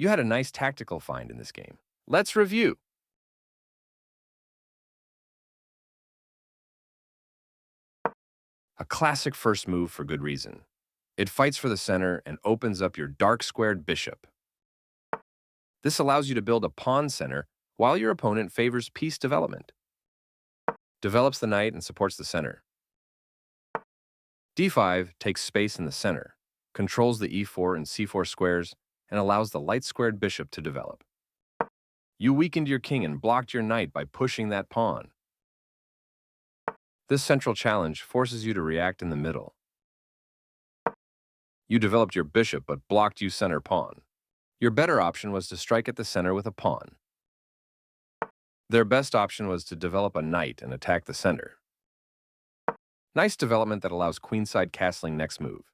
You had a nice tactical find in this game. Let's review. A classic first move for good reason. It fights for the center and opens up your dark squared bishop. This allows you to build a pawn center while your opponent favors piece development. Develops the knight and supports the center. d5 takes space in the center, controls the e4 and c4 squares, and allows the light-squared bishop to develop. You weakened your king and blocked your knight by pushing that pawn. This central challenge forces you to react in the middle. You developed your bishop but blocked you center pawn. Your better option was to strike at the center with a pawn. Their best option was to develop a knight and attack the center. Nice development that allows queenside castling next move.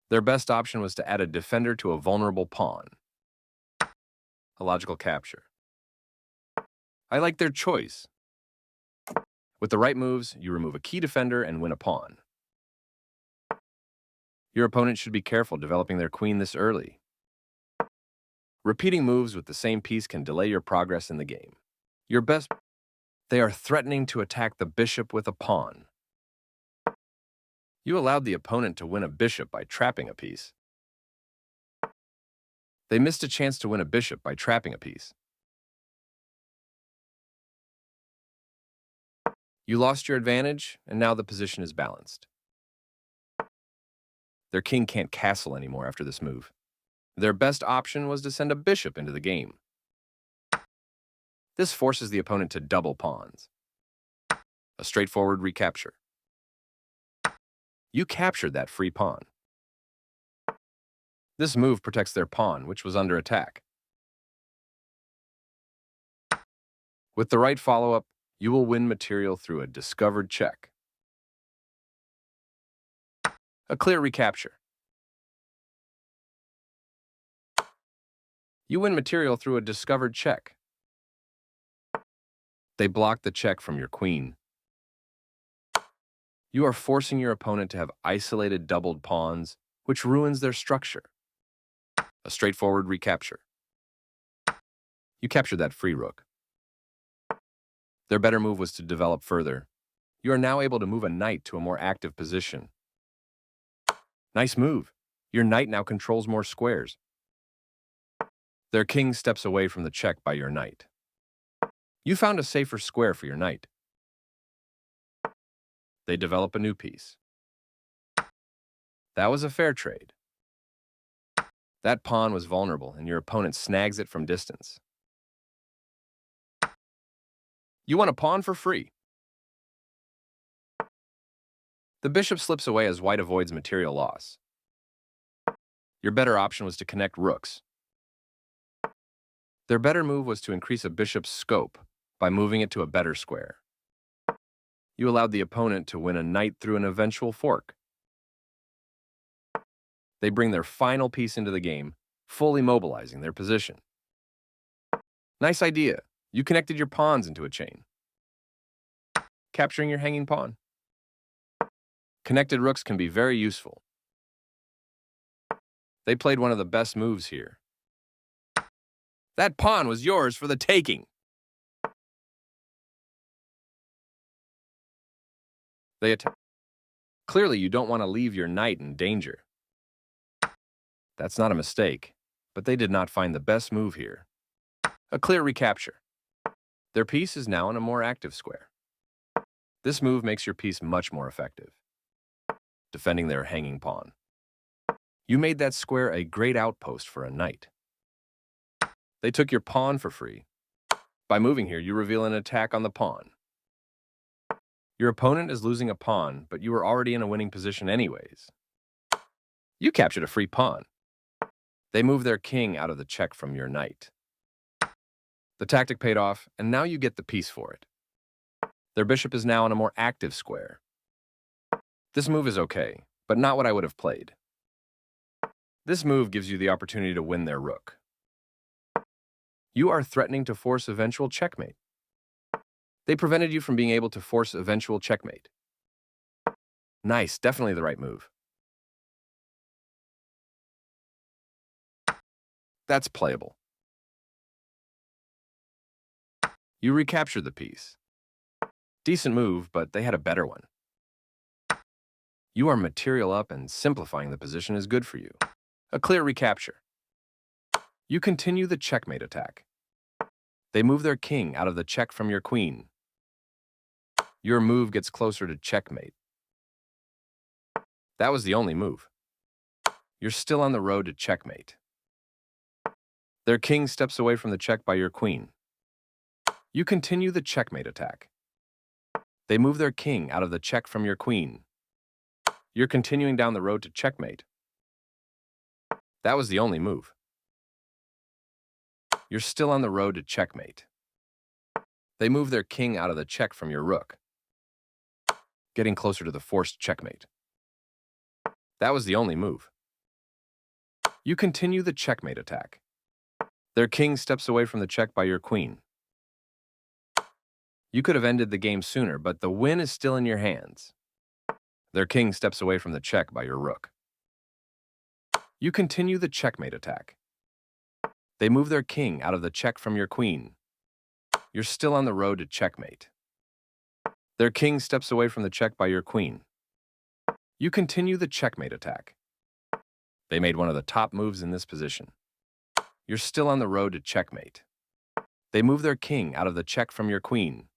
Their best option was to add a defender to a vulnerable pawn. A logical capture. I like their choice. With the right moves, you remove a key defender and win a pawn. Your opponent should be careful developing their queen this early. Repeating moves with the same piece can delay your progress in the game. They are threatening to attack the bishop with a pawn. You allowed the opponent to win a bishop by trapping a piece. They missed a chance to win a bishop by trapping a piece. You lost your advantage, and now the position is balanced. Their king can't castle anymore after this move. Their best option was to send a bishop into the game. This forces the opponent to double pawns. A straightforward recapture. You captured that free pawn. This move protects their pawn, which was under attack. With the right follow-up, you will win material through a discovered check. A clear recapture. You win material through a discovered check. They block the check from your queen. You are forcing your opponent to have isolated doubled pawns, which ruins their structure. A straightforward recapture. You captured that free rook. Their better move was to develop further. You are now able to move a knight to a more active position. Nice move. Your knight now controls more squares. Their king steps away from the check by your knight. You found a safer square for your knight. They develop a new piece. That was a fair trade. That pawn was vulnerable, and your opponent snags it from distance. You won a pawn for free. The bishop slips away as white avoids material loss. Your better option was to connect rooks. Their better move was to increase a bishop's scope by moving it to a better square. You allowed the opponent to win a knight through an eventual fork. They bring their final piece into the game, fully mobilizing their position. Nice idea. You connected your pawns into a chain, capturing your hanging pawn. Connected rooks can be very useful. They played one of the best moves here. That pawn was yours for the taking. They attack. Clearly, you don't want to leave your knight in danger. That's not a mistake, but they did not find the best move here. A clear recapture. Their piece is now in a more active square. This move makes your piece much more effective, defending their hanging pawn. You made that square a great outpost for a knight. They took your pawn for free. By moving here, you reveal an attack on the pawn. Your opponent is losing a pawn, but you were already in a winning position anyways. You captured a free pawn. They move their king out of the check from your knight. The tactic paid off, and now you get the piece for it. Their bishop is now in a more active square. This move is okay, but not what I would have played. This move gives you the opportunity to win their rook. You are threatening to force eventual checkmate. They prevented you from being able to force eventual checkmate. Nice, definitely the right move. That's playable. You recaptured the piece. Decent move, but they had a better one. You are material up and simplifying the position is good for you. A clear recapture. You continue the checkmate attack. They move their king out of the check from your queen. Your move gets closer to checkmate. That was the only move. You're still on the road to checkmate. Their king steps away from the check by your queen. You continue the checkmate attack. They move their king out of the check from your queen. You're continuing down the road to checkmate. That was the only move. You're still on the road to checkmate. They move their king out of the check from your rook, getting closer to the forced checkmate. That was the only move. You continue the checkmate attack. Their king steps away from the check by your queen. You could have ended the game sooner, but the win is still in your hands. Their king steps away from the check by your rook. You continue the checkmate attack. They move their king out of the check from your queen. You're still on the road to checkmate. Their king steps away from the check by your queen. You continue the checkmate attack. They made one of the top moves in this position. You're still on the road to checkmate. They move their king out of the check from your queen.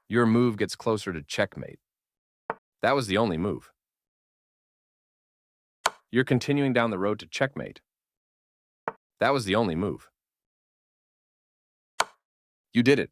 Your move gets closer to checkmate. That was the only move. You're continuing down the road to checkmate. That was the only move. You did it.